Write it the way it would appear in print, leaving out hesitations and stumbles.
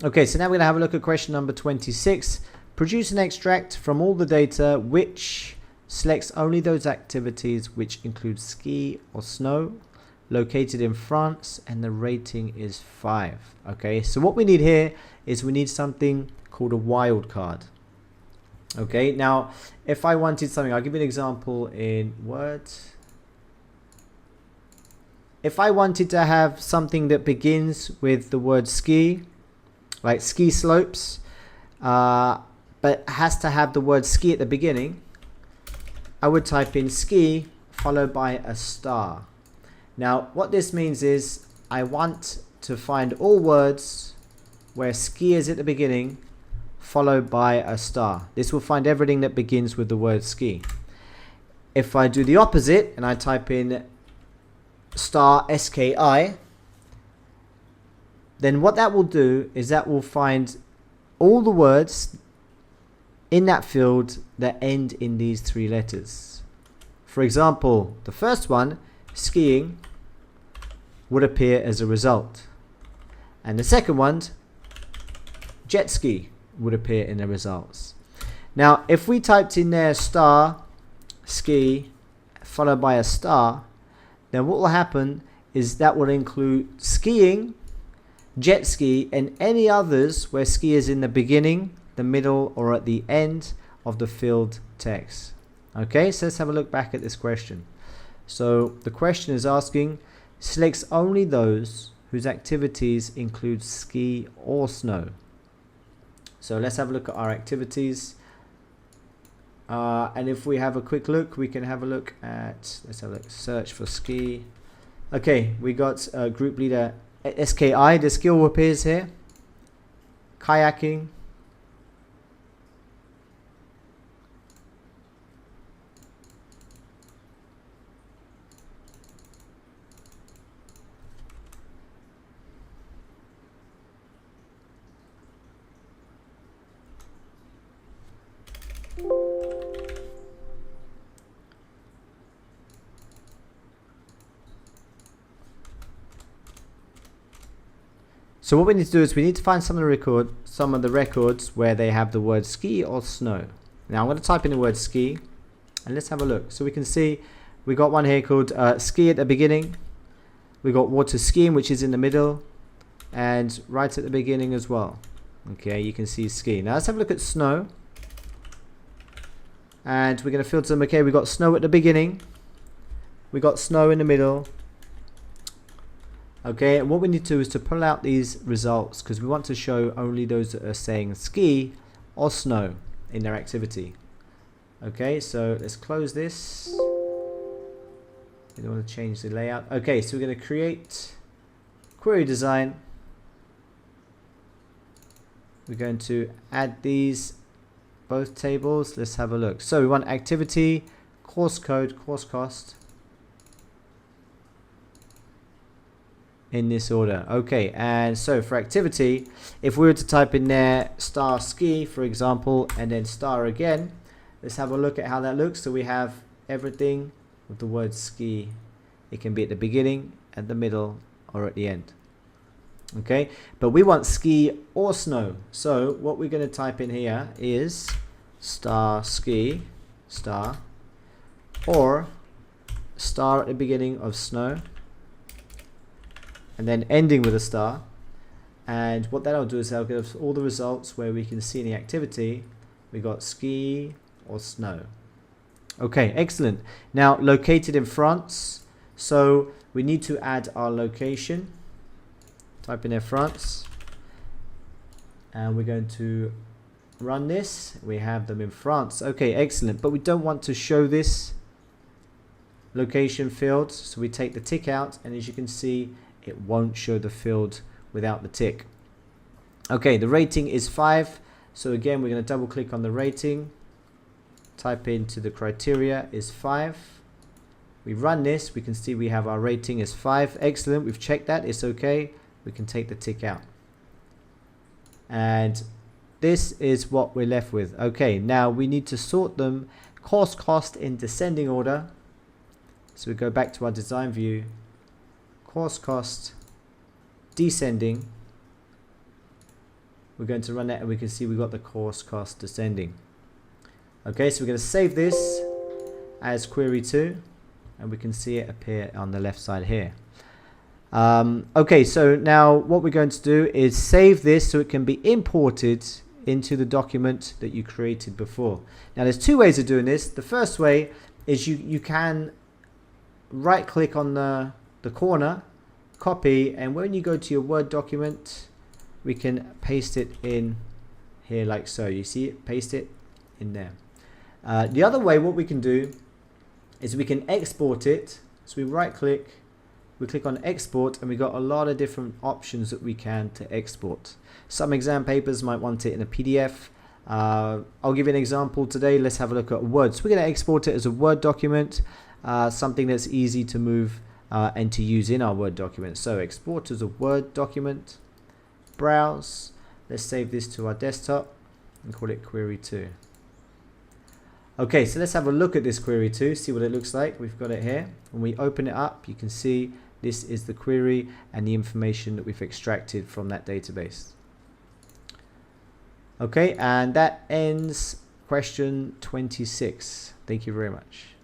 Okay, so now we're going to have a look at question number 26. Produce an extract from all the data which selects only those activities which include ski or snow, located in France, and the rating is 5. Okay, so what we need here is we need something called a wildcard. Okay, now if I wanted something, I'll give you an example in Word. If I wanted to have something that begins with the word ski, like ski slopes, but has to have the word ski at the beginning, I would type in ski followed by a star. Now what this means is I want to find all words where ski is at the beginning followed by a star. This will find everything that begins with the word ski. If I do the opposite and I type in star SKI, then what that will do is that will find all the words in that field that end in these 3 letters. For example, the first one, skiing, would appear as a result. And the second one, jet ski, would appear in the results. Now, if we typed in there star, ski, followed by a star, then what will happen is that will include skiing, jet ski, and any others where ski is in the beginning, the middle, or at the end of the field text. Okay, so let's have a look back at this question. So the question is asking, selects only those whose activities include ski or snow. So let's have a look at our activities. And if we have a quick look, we can have a look at, let's have a look, search for ski. Okay, we got group leader SKI, the skill appears here. Kayaking. So what we need to do is we need to find some of the records where they have the word ski or snow. Now I'm going to type in the word ski and let's have a look. So we can see we got one here called ski at the beginning. We got water skiing, which is in the middle, and right at the beginning as well. Okay, you can see ski. Now let's have a look at snow. And we're going to filter them. Okay, we got snow at the beginning. We got snow in the middle. Okay, and what we need to do is to pull out these results because we want to show only those that are saying ski or snow in their activity. Okay, so let's close this. We don't want to change the layout. Okay, so we're going to create query design. We're going to add these both tables. Let's have a look. So we want activity, course code, course cost, in this order. Okay, and so for activity, if we were to type in there star ski, for example, and then star again, let's have a look at how that looks. So we have everything with the word ski. It can be at the beginning, at the middle, or at the end. Okay, but we want ski or snow. So what we're going to type in here is star ski, star, or star at the beginning of snow, and then ending with a star. And what that'll do is that'll give us all the results where we can see in the activity we got ski or snow. Okay, excellent. Now located in France, so we need to add our location. Type in there France, and we're going to run this. We have them in France. Okay, excellent, but we don't want to show this location field, so we take the tick out, and as you can see it won't show the field without the tick. Okay, the rating is 5, so again we're going to double click on the rating, type into the criteria is 5. We run this, we can see we have our rating is 5. Excellent, we've checked that, it's okay. We can take the tick out, and this is what we're left with. Okay, now we need to sort them course cost in descending order. So we go back to our design view, course cost descending, We're going to run that and we can see we've got the course cost descending. Okay, so we're going to save this as query 2 and we can see it appear on the left side here. Okay, so now what we're going to do is save this so it can be imported into the document that you created before. Now there's two ways of doing this. The first way is you can right click on the corner, copy, and when you go to your Word document we can paste it in here like so. You see it? Paste it in there. The other way, what we can do is we can export it. So we right click, we click on export, and we got a lot of different options that we can to export. Some exam papers might want it in a PDF. I'll give you an example today. Let's have a look at Word. So we're going to export it as a Word document, something that's easy to move and to use in our Word document. So export as a Word document, browse. Let's save this to our desktop and call it query 2. Okay, so let's have a look at this query 2, see what it looks like. We've got it here. When we open it up, you can see this is the query and the information that we've extracted from that database. Okay, and that ends question 26. Thank you very much.